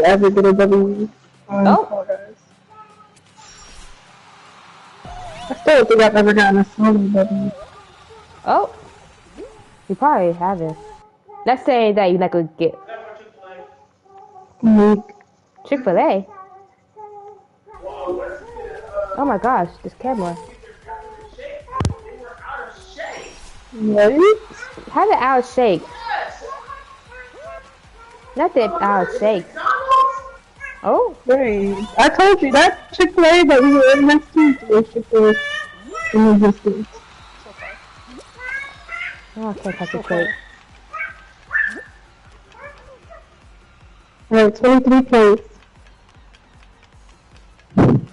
ever get a W on Oh. Fall Guys. I still don't think I've ever gotten a solo W. Oh. You probably haven't. Let's say that you like to get Like, Chick-fil-A. Oh my gosh, this camera. what? How did Al shake? Not that Al shake. Oh. Right. I told you that Chick-fil-A that we were in next to was Chick-fil-A in existence. Oh, I can't concentrate. Alright, 23 points.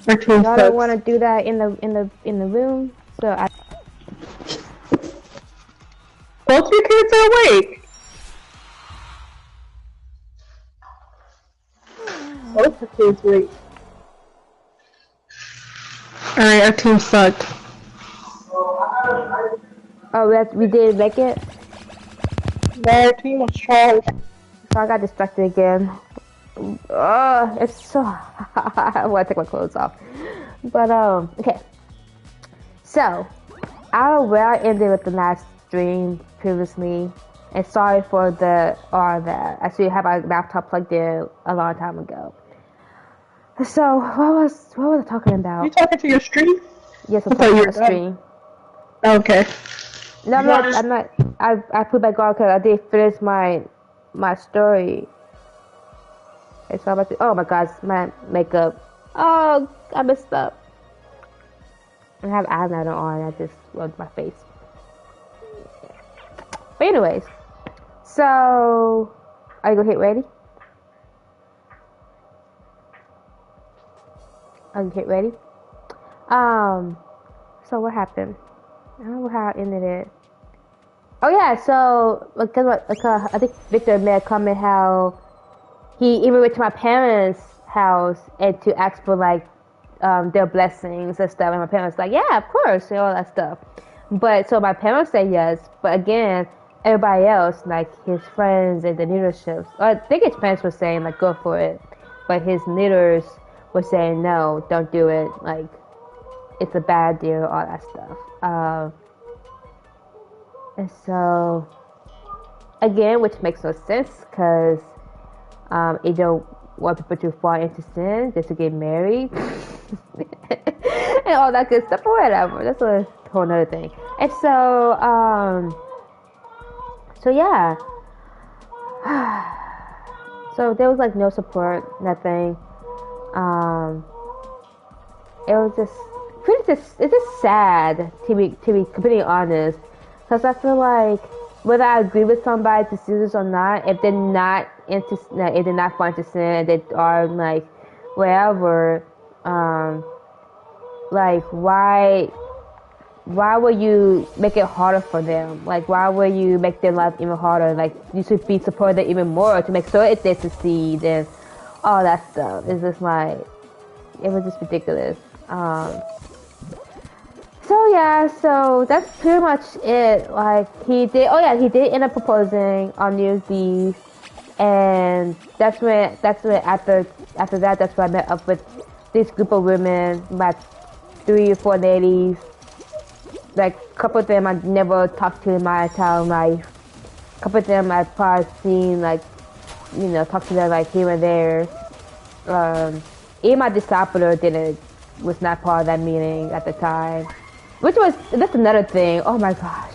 Our team Y'all sucks. don't want to do that in the room, so I. Both your kids are awake. Both the kids wait. Alright, our team sucked. Oh, we did make it. Our team was trash. So I got distracted again. It's so hot. I want to take my clothes off. But okay. So I don't know where I ended with the last stream previously, and sorry for the that. I should have my laptop plugged in a long time ago. So what was I talking about? You talking to your stream? Yes, I'm talking about stream. Okay. No, I'm not. I put back on because I did finish my story. It's all about to, oh my gosh, my makeup. Oh, I messed up. I have eyeliner on. I just rubbed my face. But anyways, so are you gonna hit ready? Are you hit ready? So what happened? I don't know how I ended it. Oh yeah, so because I think Victor made a comment how he even went to my parents' house and to ask for like their blessings and stuff, and my parents like, yeah, of course, and all that stuff. But so my parents said yes, but again, everybody else, like his friends and the leaderships, or I think his parents were saying like go for it, but his leaders were saying no, don't do it, like it's a bad deal, all that stuff. And so again, which makes no sense because it don't want people to fall into sin, just to get married and all that good stuff or whatever. That's a whole nother thing. And so so yeah. So there was like no support, nothing. It was just it's just sad to be completely honest, because I feel like whether I agree with somebody to see this or not, if they're not into, if they're not fun to sin, they are like wherever, like why would you make it harder for them? Like why would you make their life even harder? Like you should be supporting them even more to make sure if they succeed and all that stuff. It's just like it was just ridiculous. So yeah, so that's pretty much it. Like he did end up proposing on New Year's Eve, and that's when after that that's when I met up with this group of women, about 3 or 4 ladies. Like a couple of them I never talked to in my entire life. A couple of them I've probably seen like, you know, talk to them like here and there. Even my discipler was not part of that meeting at the time. That's another thing. Oh my gosh.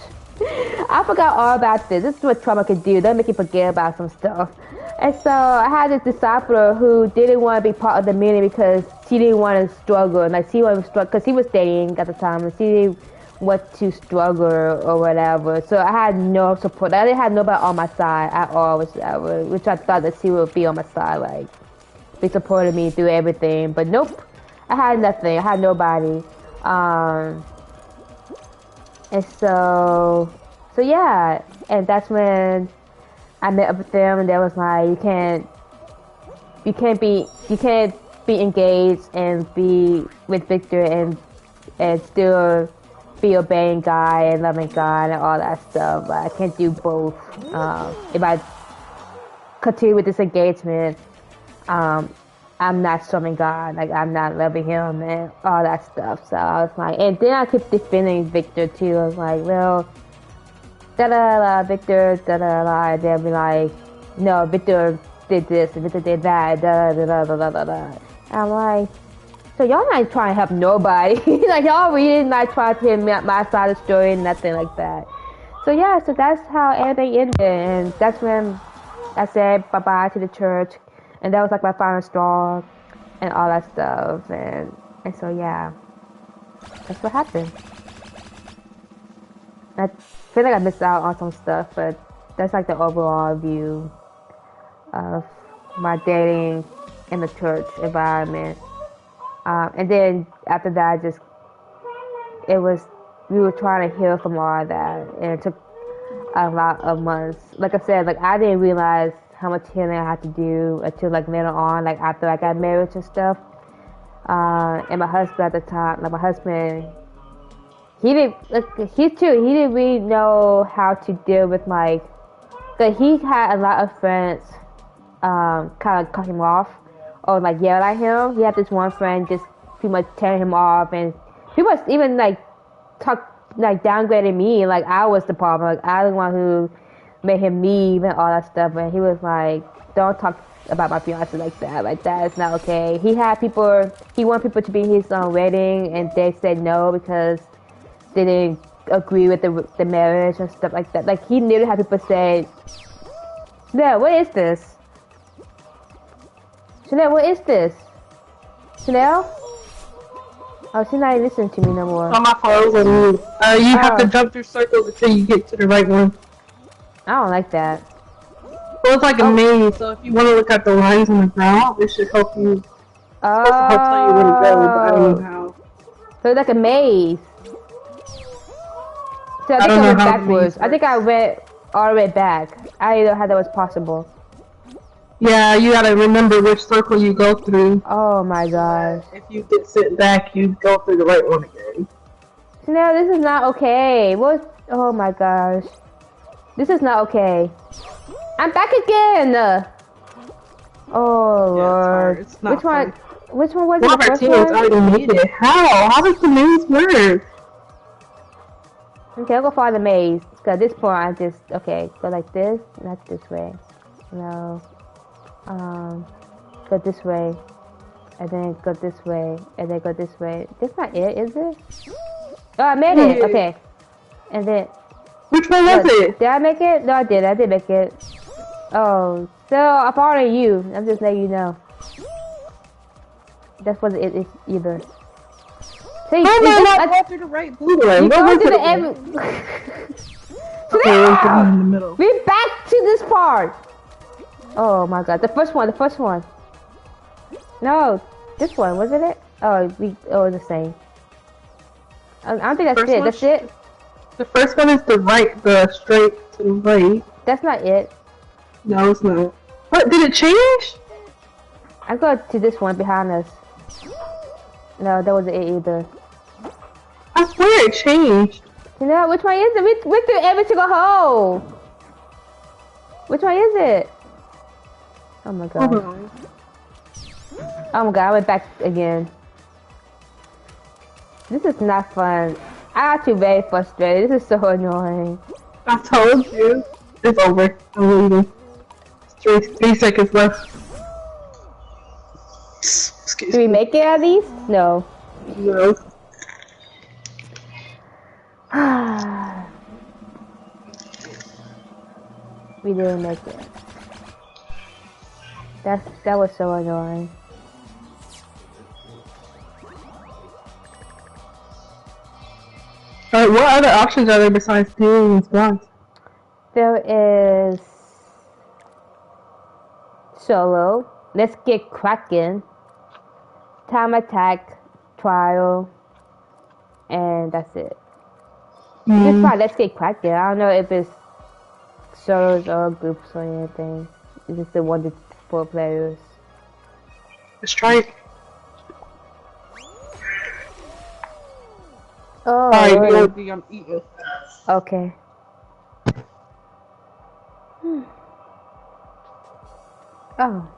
I forgot all about this. This is what trauma can do. They'll make you forget about some stuff. And so I had this discipler who didn't want to be part of the meeting because she didn't want to struggle. Like she wanted to struggle because he was dating at the time, and she didn't want to struggle or whatever. So I had no support. I didn't have nobody on my side at all, which I thought that she would be on my side, like be supporting me through everything. But nope, I had nothing. I had nobody. And so yeah, and that's when I met up with them, and they was like, you can't be engaged and be with Victor and still be obeying God and loving God and all that stuff. Like, I can't do both. If I continue with this engagement, I'm not serving God, like I'm not loving Him and all that stuff. So I was like, and then I kept defending Victor too. I was like, well, da da da, Victor, da da da. And they'll be like, no, Victor did this, and Victor did that, da da da da da da da. And I'm like, so y'all not trying to help nobody. Like y'all really not trying to hear my side of the story and nothing like that. So yeah, so that's how everything ended, and that's when I said bye bye to the church, and that was like my final straw, and all that stuff, and so yeah, that's what happened. I feel like I missed out on some stuff, but that's like the overall view of my dating in the church environment. And then after that, we were trying to heal from all of that, and it took a lot of months. Like I said, like I didn't realize how much healing I had to do until like later on, like after I got married and stuff. And my husband at the time, like my husband, he didn't really know how to deal with like, cause he had a lot of friends, kind of cut him off or like yell at him. He had this one friend just pretty much tear him off, and he was even like downgraded me, like I was the problem, like I was the one who made him leave and all that stuff. And he was like, don't talk about my fiance like that is not okay. He wanted people to be in his wedding, and they said no because they didn't agree with the marriage and stuff like that. Like he literally had people say, no, what is this? Chanel, what is this? Chanel? Oh, she's not even listening to me no more. On my phone, you have to jump through circles until you get to the right one. I don't like that. Well, it's like a maze, so if you want to look at the lines on the ground, it should help you. It's supposed to help tell you where to go, but I don't know how. So it's like a maze. So I think I went backwards. I think I went all the way back. I didn't know how that was possible. Yeah, you gotta remember which circle you go through. Oh my gosh. If you get sent back, you go through the right one again. No, this is not okay. Oh my gosh. This is not okay. I'm back again! Oh Lord. It's not Which one? Which one was it? One of our teammates already made it. How? How does the maze work? Okay, I'll go follow the maze. Cause at this point, I just go like this, not this way. No. Go this way, and then go this way, and then go this way. That's not it, is it? Oh, I made it. Okay. And then. Which one was it? Did I make it? No, I did. I did make it. Oh, so I'm following you. I'm just letting you know. That's what it is either. See, I go through the right blue one. You go to the end. Okay, in the middle. We're back to this part. Oh my god, the first one. No, this one, wasn't it? Oh, the same. I don't think that's it. That's it. The first one is the straight to the right. That's not it. No, it's not. What, did it change? I go to this one behind us. No, that wasn't it either. I swear it changed. You know, which one is it? We threw every single hole. Which one is it? Oh my god. Oh my god, I went back again. This is not fun. I'm actually very frustrated. This is so annoying. I told you. It's over. I'm leaving. 3 seconds left. Excuse me. Do we make it out of these? No. No. We didn't make it. That was so annoying. Alright, what other options are there besides paying and spawns? There is solo, let's get cracking, time attack, trial, and that's it. Just try let's get cracking. I don't know if it's solos or groups or anything. It's just the 1 to 4 players. Let's try it. Oh, alright, I'm eating. Okay. Oh.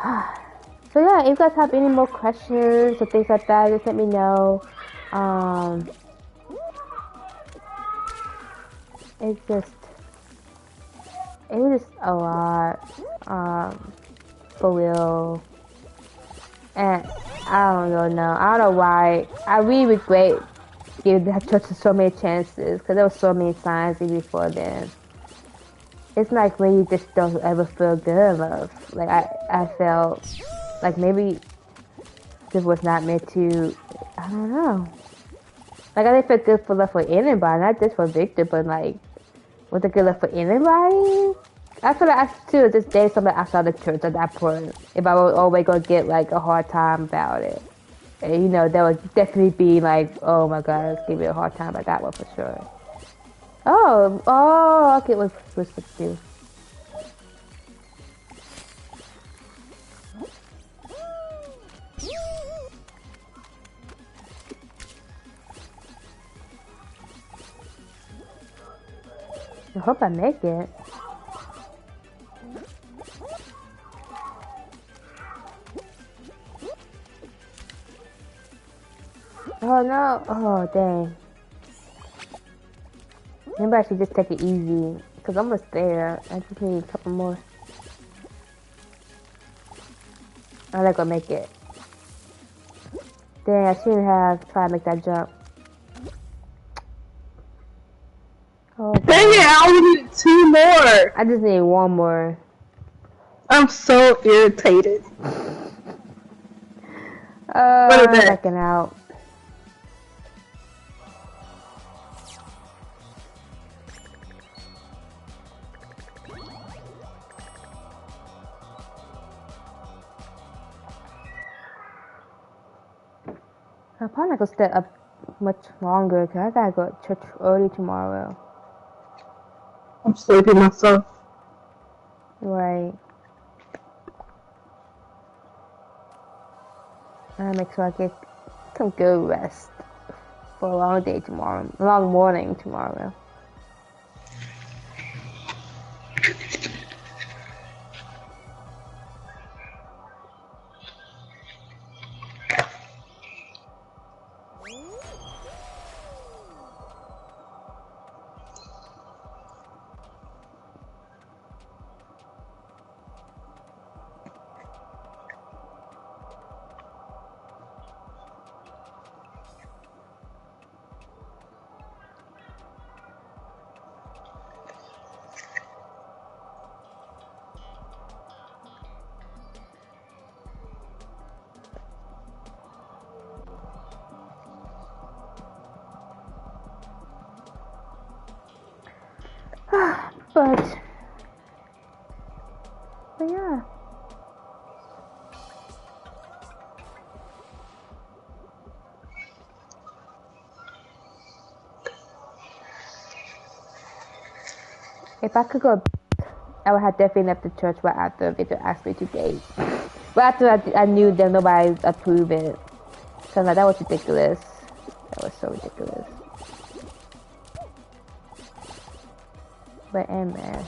So yeah, if you guys have any more questions or things like that, just let me know. It's just a lot, for real. And I don't really know. I don't know why. I really regret giving that church so many chances because there were so many signs even before then. It's like when you just don't ever feel good enough. Like I felt like maybe this was not meant to. I don't know. Like I didn't feel good for love for anybody, not just for Victor, but like was it good enough for anybody? I feel like I should just date somebody outside the church at that point. If I was always gonna get like a hard time about it, and, you know, that would definitely be like, oh my god, let's give me a hard time about that one for sure. Oh, okay, what's the do? I hope I make it. Oh no! Oh dang. Maybe I should just take it easy, because I'm almost there. I just need a couple more. I'm not gonna make it. Dang, I shouldn't have tried to make that jump. Oh, dang it, I only need 2 more! I just need 1 more. I'm so irritated. I'm backing out. I'm probably not gonna stay up much longer because I gotta go to church early tomorrow. I'm sleepy myself. Right. I gotta make sure I get some good rest for a long day tomorrow, a long morning tomorrow. But yeah. If I could go, I would have definitely left the church right after Victor asked me to date. But after I knew that nobody approved it. So like, that was ridiculous. That was so ridiculous. But man,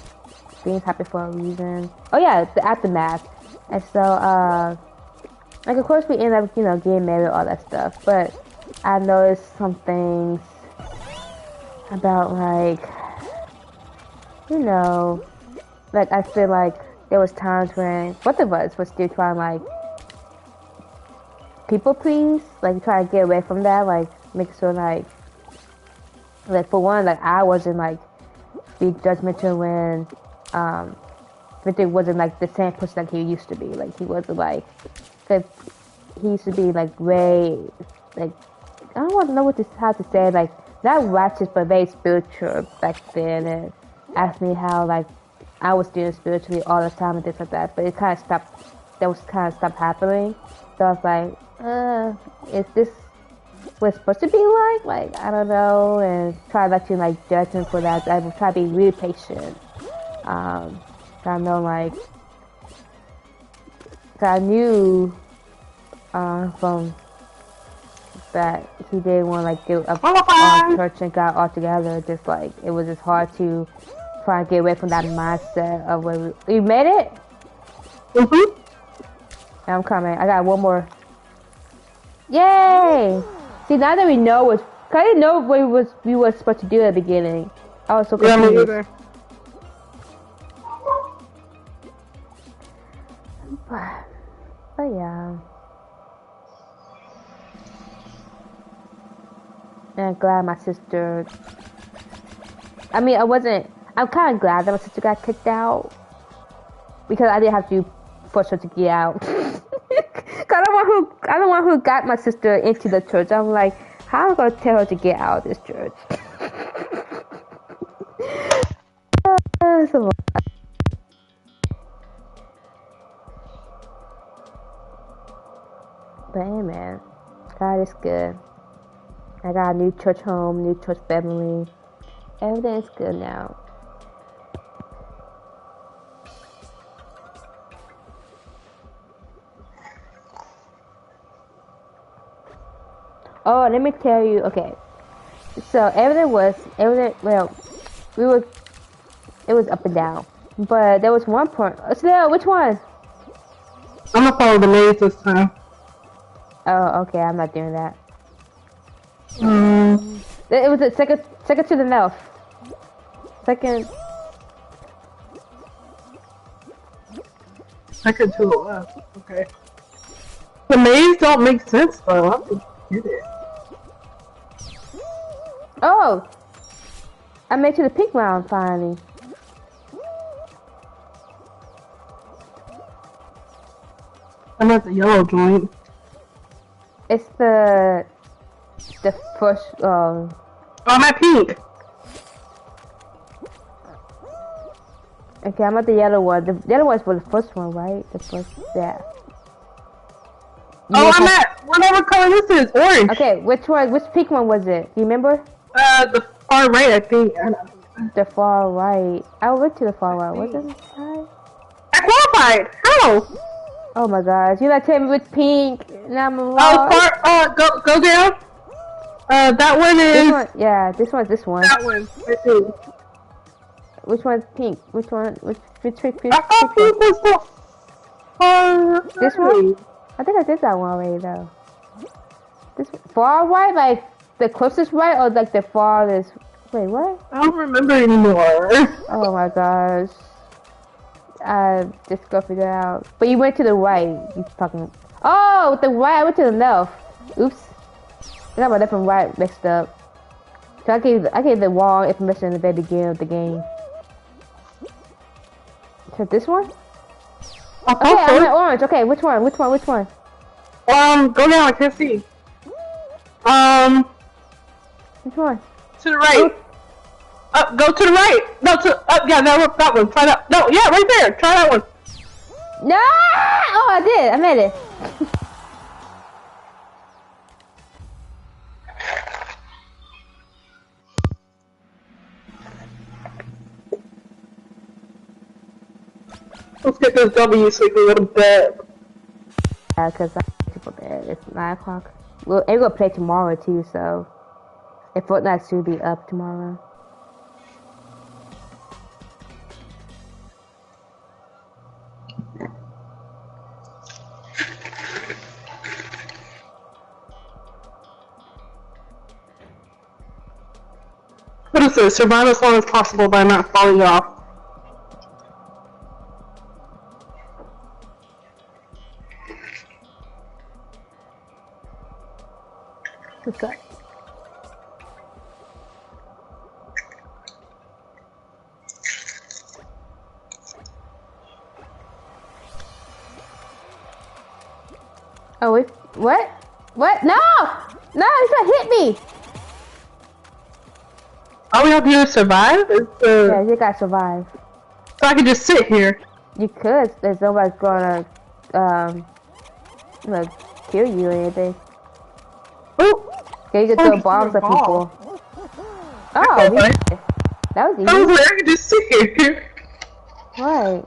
being happy for a reason. Oh yeah, the aftermath. And so, like of course we end up, you know, getting married, all that stuff. But I noticed some things about like, you know, like I feel like there was times when both of us were still trying like people please, like try to get away from that, like make sure like for one, like I wasn't like be judgmental when Victor wasn't like the same person that he used to be. Like he wasn't like, cause he used to be like way like I don't want to know how to say it, like not righteous but very spiritual back then, and asked me how like I was doing spiritually all the time and things like that. But it kind of stopped. That was kind of stopped happening. So I was like, is this what it's supposed to be like? Like I don't know, and try not to like judge him for that. I will try to be really patient. I know like I knew from that he didn't want to like get up on church and God altogether. Just like it was just hard to try and get away from that mindset of where you made it. I'm coming. I got one more. Yay! See, now that we know what, I didn't know what we were supposed to do at the beginning. I was so confused. Yeah, me either. Oh yeah. And I'm glad my sister. I mean, I'm kind of glad that my sister got kicked out because I didn't have to force her to get out. I don't want who got my sister into the church. I'm like, how am I gonna tell her to get out of this church? But hey, man, God is good. I got a new church home, new church family. Everything's good now. Oh, let me tell you. Okay, so everything. Well, it was up and down, but there was one point. Still, which one? I'm gonna follow the maze this time. Oh, okay. I'm not doing that. It was a second to the left. Second to the left. Okay. The maze don't make sense though. I don't get it. Oh! I made it to the pink round finally. I'm at the yellow joint. It's the first. Oh, I'm at pink. Okay, I'm at the yellow one. The yellow one's for the first one, right? The first, yeah. Oh, I'm at whatever color this is, orange. Okay, which pink one was it? Do you remember? The far right, I think. The far right. I went to the far right. Wasn't it? I qualified. How? Oh my gosh! You like tell me which pink? Now I'm lost. Go down. That one is. This one, yeah, this one. That one, I think. Which one's pink? Which one? Which pink? I thought pink was the far. This one? I think I did that one already though. This far right, like the closest right, or like the farthest? Wait, what? I don't remember anymore. Oh my gosh. Just go figure it out. But you went to the right. You fucking. Oh, the right. I went to the left. Oops. I got my left and right mixed up. So I gave the wrong information in the very beginning of the game. So this one? Okay, I'm at orange. Okay, which one? Which one? Go down. I can't see. Which one? To the right. Go to the right. No, yeah, that one. Try that. No, yeah, right there. Try that one. No! Oh, I did. I made it. Let's get this W so we can go to bed. Yeah, because I'm to bed. It's 9 o'clock. We're gonna play tomorrow too, so if Fortnite should be up tomorrow. What is this? Survive as long as possible by not falling off. Okay. Oh, wait. What? What? No! No, he's gonna hit me! All we have to do is survive? Yeah, you gotta survive. So I can just sit here. You could. There's nobody's gonna, kill you or anything. Oh! Okay, you can throw bombs at people. Oh, that was easy. I was like, I can just sit here. Right.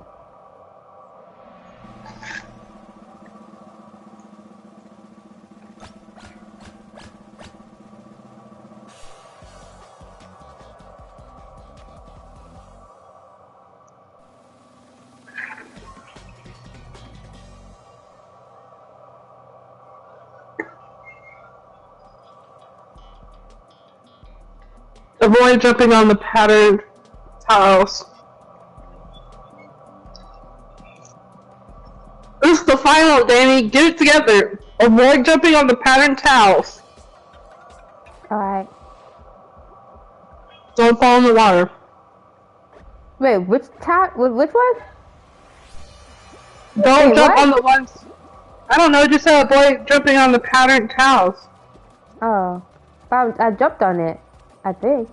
Avoid jumping on the patterned tiles. This is the final, Danny. Get it together. Avoid jumping on the patterned tiles. Alright. Don't fall in the water. Wait, which tile? Which one? Don't jump on the ones. I don't know. Just avoid jumping on the patterned tiles. Oh, I jumped on it. I think.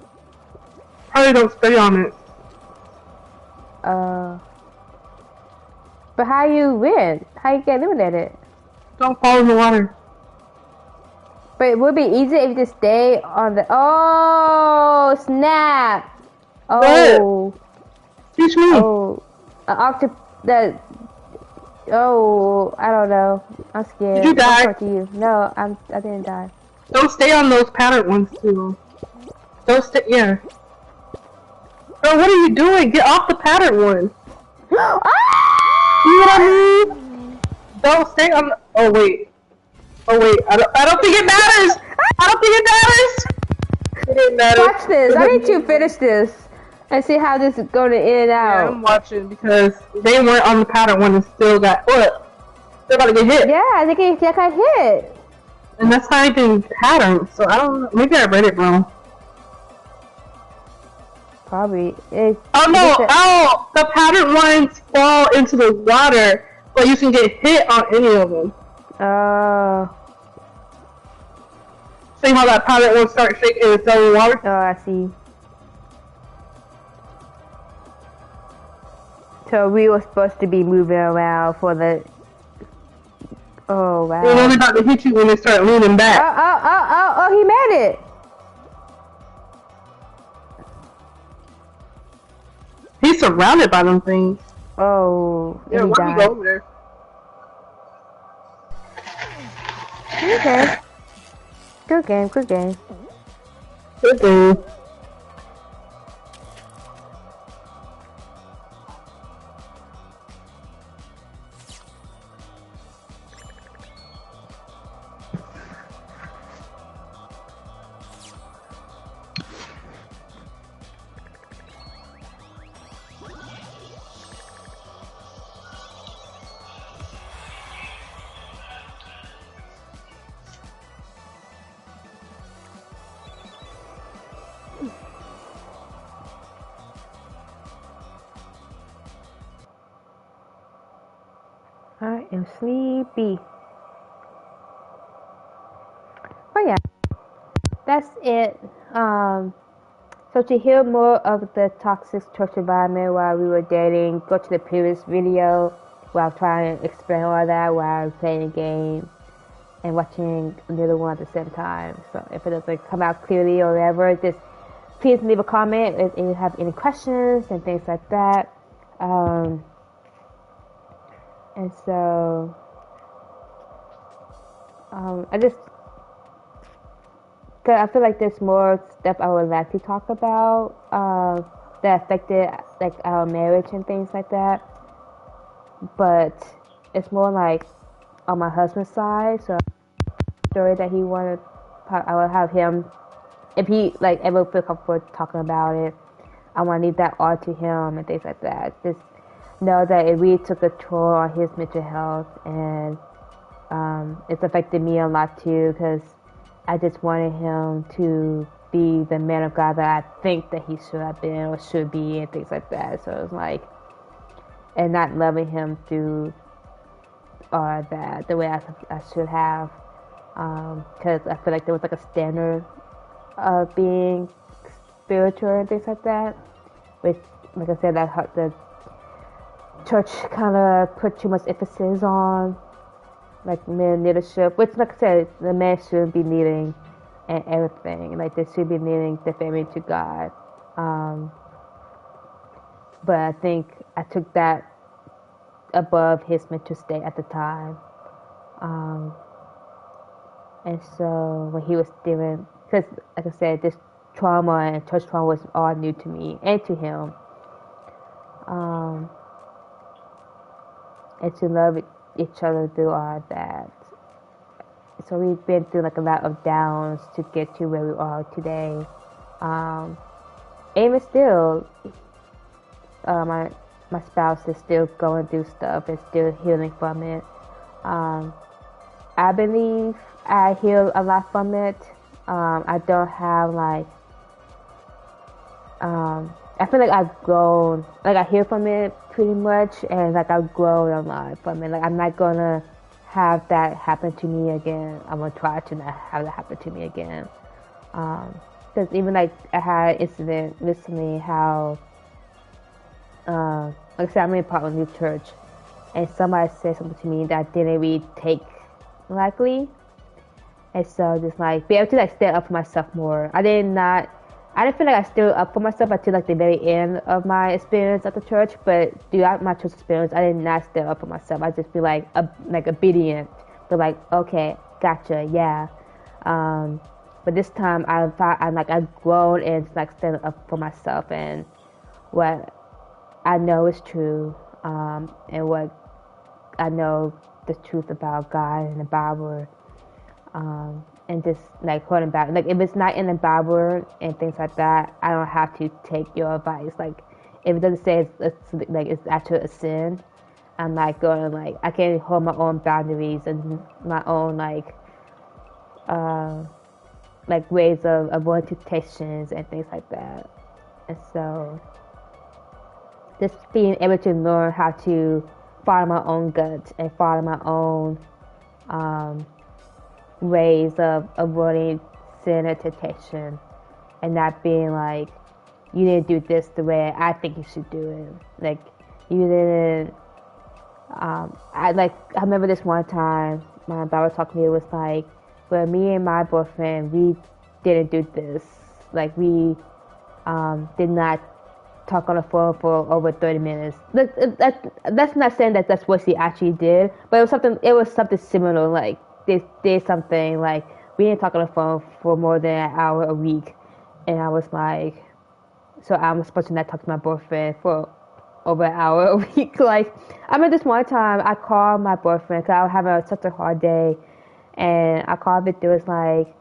Probably don't stay on it. But how you win? How you get eliminated? Don't fall in the water. But it would be easier if you just stay on the. Oh snap! Oh. What? Teach me. Oh, Oh, I don't know. I'm scared. Did you die? To you. No, I didn't die. Don't stay on those patterned ones too long. Don't stay. Yeah. Bro, what are you doing? Get off the patterned one. Ah! You know what I mean? Don't stay on. Oh wait. I don't think it matters. I don't think it matters. It didn't matter. Watch this. I need to finish this and see how this is going in and out. Yeah, I'm watching because they weren't on the pattern one and still got what? They're about to get hit. Yeah, they got hit. And that's not even pattern. So I don't know. Maybe I read it wrong. Probably. Oh no! Oh, the pattern ones fall into the water, but you can get hit on any of them. See how that pattern one starts shaking its own water? Oh, I see. So we were supposed to be moving around for the. Oh wow! They're only about to hit you when they start leaning back. Oh! He made it. He's surrounded by them things. Oh, yeah. Why don't you go over there? Okay. Good game. Good game. Good game. I am sleepy. Oh yeah, that's it. So to hear more of the toxic church environment while we were dating, go to the previous video where I'm trying to explain all that while I'm playing a game and watching another one at the same time. So if it doesn't come out clearly or whatever, just please leave a comment if you have any questions and things like that. And so, cause I feel like there's more stuff I would like to talk about that affected like our marriage and things like that. But it's more like on my husband's side. So, story that he wanted, I would have him if he like ever feel comfortable talking about it. I want to leave that all to him and things like that. Just know that it really took a toll on his mental health, and it's affected me a lot too, because I just wanted him to be the man of God that I think that he should have been or should be and things like that. So it was like, and not loving him through that the way I should have, because I feel like there was like a standard of being spiritual and things like that, which, like I said, that the church kind of put too much emphasis on, like men leadership, which, like I said, the man shouldn't be leading and everything. Like they should be leading the family to God. But I think I took that above his mental state at the time. And so when he was dealing, because like I said, this trauma and church trauma was all new to me and to him. And to love each other through all that. So we've been through like a lot of downs to get to where we are today. Um, even still, my spouse is still going through stuff and still healing from it. Um, I believe I heal a lot from it. I don't have like I feel like I've grown, like I heal from it pretty much, and like I've grown a lot from it. Like I'm not gonna have that happen to me again. I'm gonna try to not have that happen to me again. Because even like I had an incident recently, how like I said, I'm in part of a new church, and somebody said something to me that I didn't really take likely, and so just like be able to like stand up for myself more. I didn't feel like I stood up for myself until like the very end of my experience at the church, but throughout my church experience, I did not stand up for myself. I just be like obedient, but like okay, gotcha, yeah. But this time I've grown and like standing up for myself and what I know is true, and what I know the truth about God and the Bible, and just like holding back. Like if it's not in the Bible and things like that, I don't have to take your advice. Like if it doesn't say it's actually a sin, I'm not going like I can hold my own boundaries and my own uh, like ways of avoiding temptations and things like that. And so just being able to learn how to follow my own gut and follow my own um, ways of avoiding sin or temptation, and not being like, you didn't do this the way I think you should do it. Like you didn't. I remember this one time my Bible talked to me. It was like, well, me and my boyfriend, we didn't do this. Like we did not talk on the phone for over 30 minutes. That's not saying that that's what she actually did, but it was something similar. Like they did something like we didn't talk on the phone for more than an hour a week, and I was like, so I'm supposed to not talk to my boyfriend for over an hour a week. Like I remember this one time I called my boyfriend because I was having such a hard day, and I called Victor. It was like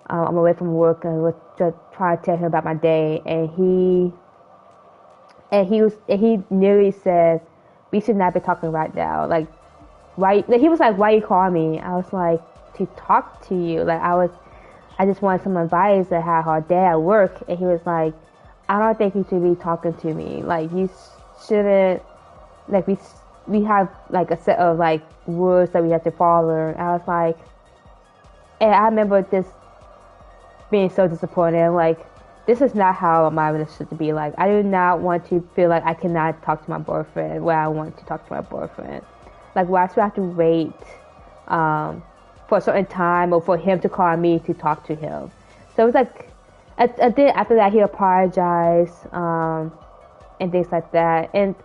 I'm away from work and was just trying to tell him about my day, and he nearly said, we should not be talking right now. Like why? Like, he was like, why you call me? I was like, to talk to you. Like I just wanted some advice. I had a hard day at work, and he was like, I don't think you should be talking to me. Like you shouldn't. Like we have like a set of like rules that we have to follow. And I was like, and I remember this being so disappointed. I'm like, this is not how my relationship should be. Like, I do not want to feel like I cannot talk to my boyfriend when I want to talk to my boyfriend. Like, why should I have to wait for a certain time or for him to call me to talk to him? So it was like, I did after that he apologized and things like that. And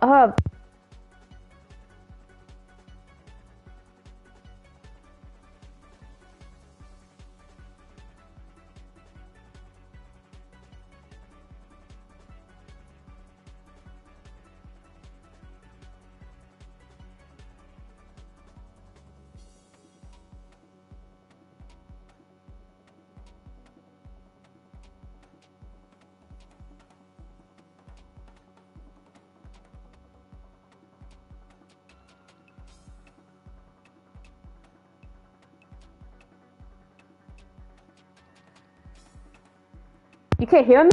you can't hear me?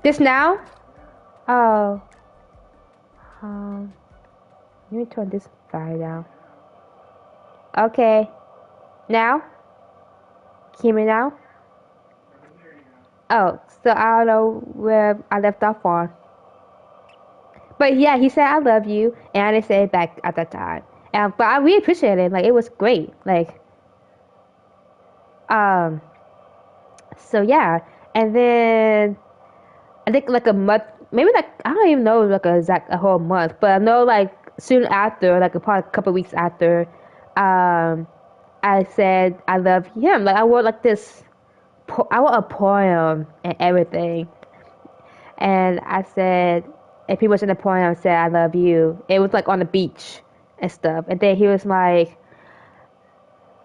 This now? Oh. Um, Let me turn this fire down. Okay. Now? Can you hear me now? Oh, so I don't know where I left off on. But yeah, he said I love you, and I didn't say it back at that time. But I really appreciated it. Like it was great. Like um, so yeah, and then I think like a month, maybe like I don't even know like a whole month, but I know like soon after, like probably a couple weeks after, I said I love him. Like I wrote like this, I wrote a poem and everything, and I said, and people in the poem said I love you. It was like on the beach and stuff, and then he was like,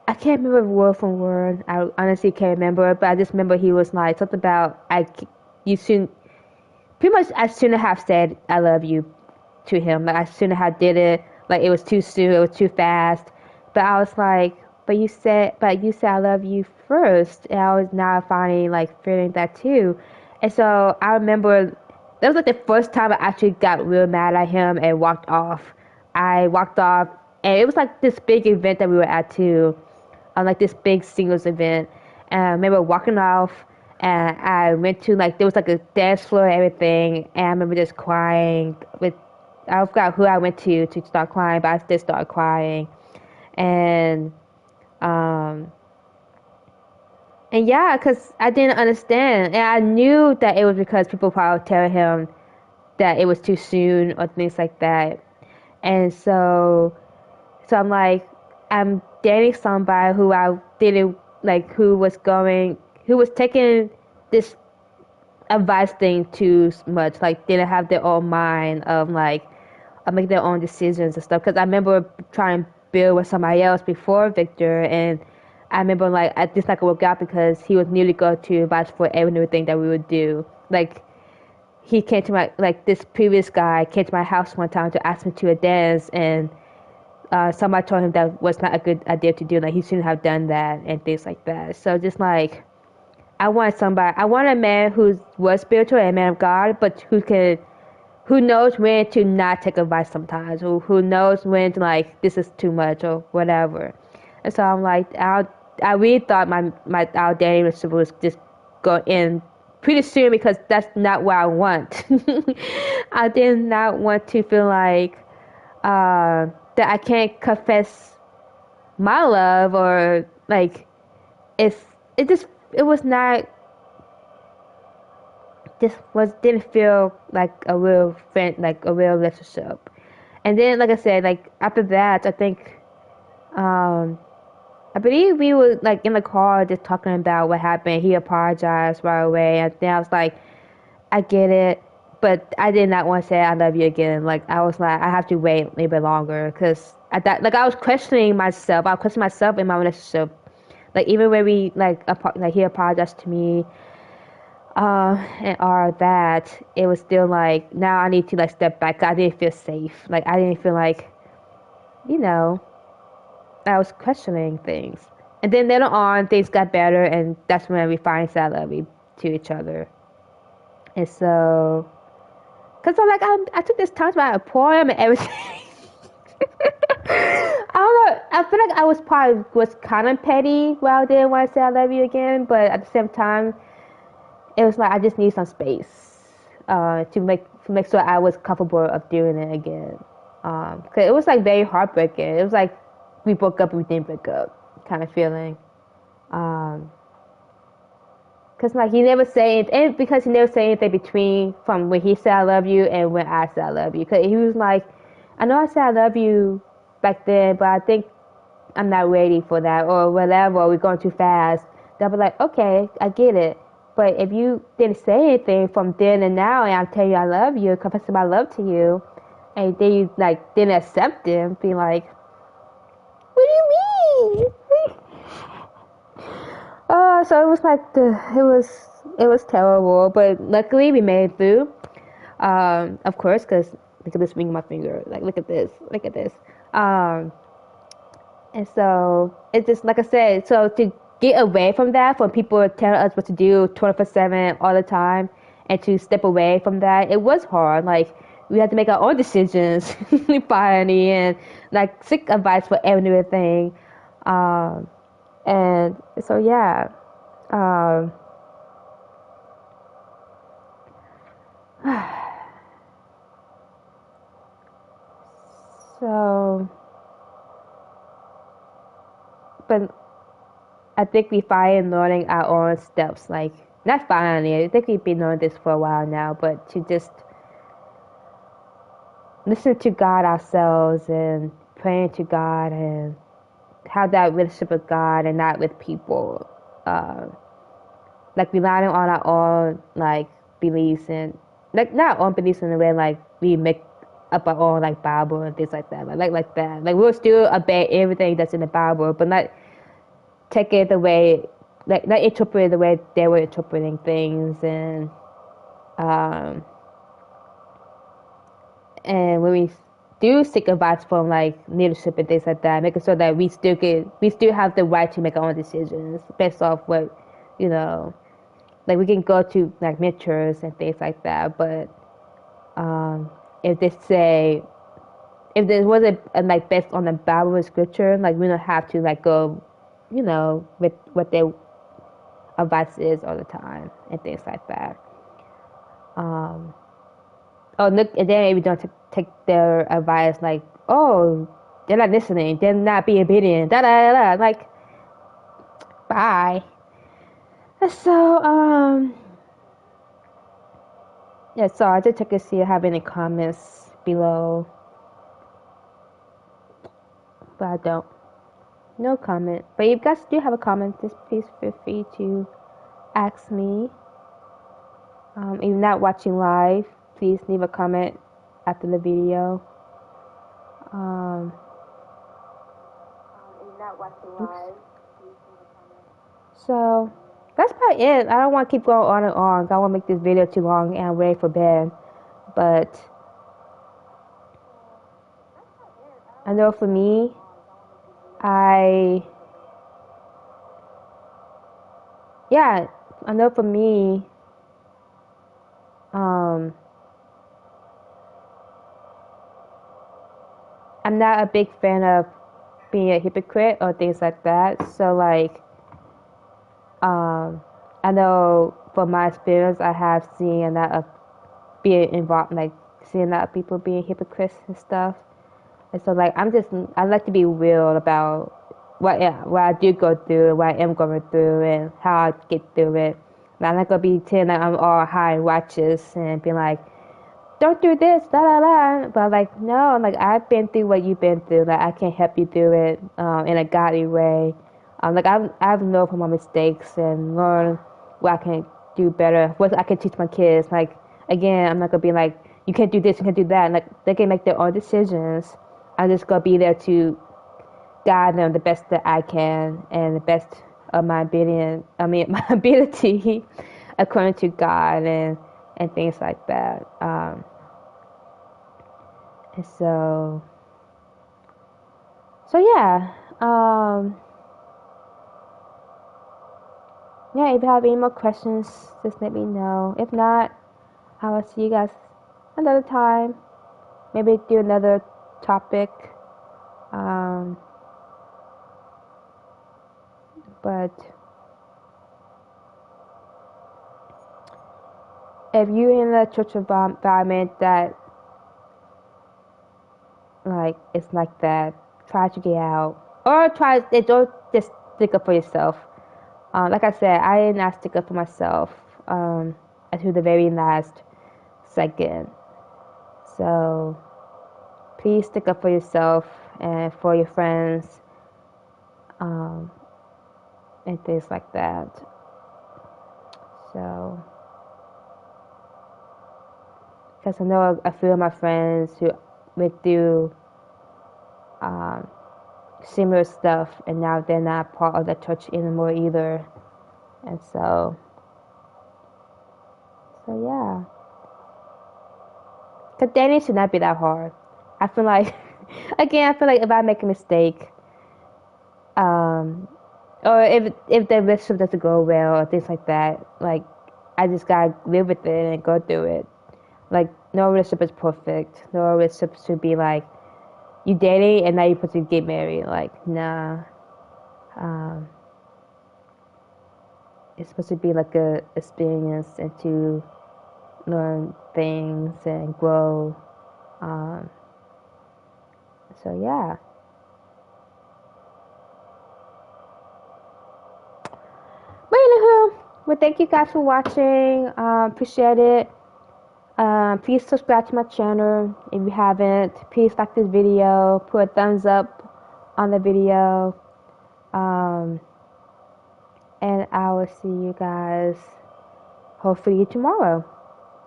I can't remember word for word. I honestly can't remember, but I just remember he was like something about you soon, pretty much I shouldn't have said I love you to him. Like I shouldn't have did it. Like it was too soon. It was too fast. But I was like, but you said I love you first, and I was now finally like feeling that too. And so I remember that was like the first time I actually got real mad at him and walked off. I walked off, and it was like this big event that we were at too, on like this big singles event. And I remember walking off, and I went to like there was like a dance floor and everything, and I remember just crying with I forgot who I went to start crying, but I still started crying, and um and yeah, cause I didn't understand, and I knew that it was because people probably tell him that it was too soon or things like that, and so I'm like, I'm dating somebody who I didn't like, who was taking this advice thing too much, like didn't have their own mind of like, of make their own decisions and stuff. Because I remember trying to build with somebody else before Victor, and I remember like I just like work out because he was nearly go to advice for every new thing that we would do. Like he came to my like this previous guy came to my house one time to ask me to a dance, and somebody told him that was not a good idea to do. Like he shouldn't have done that and things like that. So just like I want a man who was spiritual and a man of God, but who knows when to not take advice sometimes, or who knows when to like this is too much or whatever. And so I'm like, I really thought my our dating relationship was just go in pretty soon because that's not what I want. I did not want to feel like that I can't confess my love, or like if it was not this was didn't feel like a real friend, like a real relationship. And then like I said, like after that I think um I believe we were like in the car just talking about what happened. He apologized right away, and then I was like, I get it, but I did not want to say I love you again. Like I was like, I have to wait a little bit longer because at that, like I was questioning myself. I was questioning myself in my relationship. Like even when we like he apologized to me, and all that, it was still like now I need to like step back. I didn't feel safe. Like I didn't feel like, you know, I was questioning things. And then later on, things got better, and that's when we finally said I love you to each other. And so, cause I'm like I took this time to write a poem and everything. I don't know. I feel like I was kind of petty while I didn't want to say I love you again, but at the same time, it was like I just need some space to make sure I was comfortable of doing it again. Cause it was like very heartbreaking. It was like we broke up, we didn't break up, kind of feeling. Cause like he never said anything, and because he never said anything between from when he said I love you and when I said I love you. Cause he was like, I know I said I love you back then, but I think I'm not ready for that or whatever. Or we're going too fast. They'll be like, okay, I get it. But if you didn't say anything from then and now, and I'm telling you I love you, confessing my love to you, and then you like didn't accept it, be like, what do you mean? So it was like it was terrible, but luckily we made it through. Of course, because look at this ring on my finger. Like look at this. And so it's just like I said. So to get away from that, from people telling us what to do 24/7 all the time, and to step away from that, it was hard. Like we had to make our own decisions finally, and like seek advice for everything. And so yeah. So, but I think we finally learning our own steps. Like, not finally, I think we've been knowing this for a while now, but to just listen to God ourselves and praying to God and have that relationship with God and not with people. Like relying on our own like beliefs, and like not our own beliefs in the way like we make up our own like Bible and things like that. Like that. Like we'll still obey everything that's in the Bible, but not take it the way, like not interpret it the way they were interpreting things, um, and when we do seek advice from like leadership and things like that, making sure that we still have the right to make our own decisions based off what, you know, like we can go to like mentors and things like that, but if they say, if there wasn't like based on the Bible or scripture, like we don't have to like go, you know, with what their advice is all the time and things like that. Oh, look, and then if we don't take their advice, like, oh, they're not listening, they're not being obedient, da da da da, like, bye. So, yeah, so I did check to see if I have any comments below, but I don't. No comment. But if you guys do have a comment, just please feel free to ask me. If you're not watching live, please leave a comment after the video. So that's about it. I don't want to keep going on and on. I don't want to make this video too long and I'm ready for bed. But I know for me, I know for me, I'm not a big fan of being a hypocrite or things like that. So like, I know from my experience, I have seen a lot of being involved, like seeing a lot of people being hypocrites and stuff. And so like, I like to be real about what I do go through, what I am going through, and how I get through it. And I'm not gonna be pretending like I'm all high and righteous and be like, don't do this, da da da. But like, no, like I've been through what you've been through. Like I can help you through it in a godly way. Like I've learned from my mistakes and learned what I can do better, what I can teach my kids. Like again, I'm not gonna be like, you can't do this, you can't do that. Like they can make their own decisions. I'm just gonna be there to guide them the best that I can and the best of my my ability according to God and things like that. And so yeah. Yeah, if you have any more questions, just let me know. If not, I will see you guys another time. Maybe do another topic. But if you're in a church environment that like it's like that, try to get out, or don't just stick up for yourself. Like I said, I did not stick up for myself until the very last second. So please stick up for yourself and for your friends, and things like that. So, because I know a few of my friends who went through similar stuff, and now they're not part of the church anymore either. And so yeah. Because dating should not be that hard. I feel like, again, if I make a mistake, or if the relationship doesn't go well or things like that, like I just gotta live with it and go through it. Like no relationship is perfect. No relationship should be like you dating and now you're supposed to get married. Like nah. It's supposed to be like a experience and to learn things and grow. So yeah. But anywho, well, thank you guys for watching. Appreciate it. Please subscribe to my channel if you haven't. Please like this video. Put a thumbs up on the video. And I will see you guys hopefully tomorrow.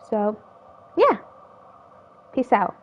So, yeah. Peace out.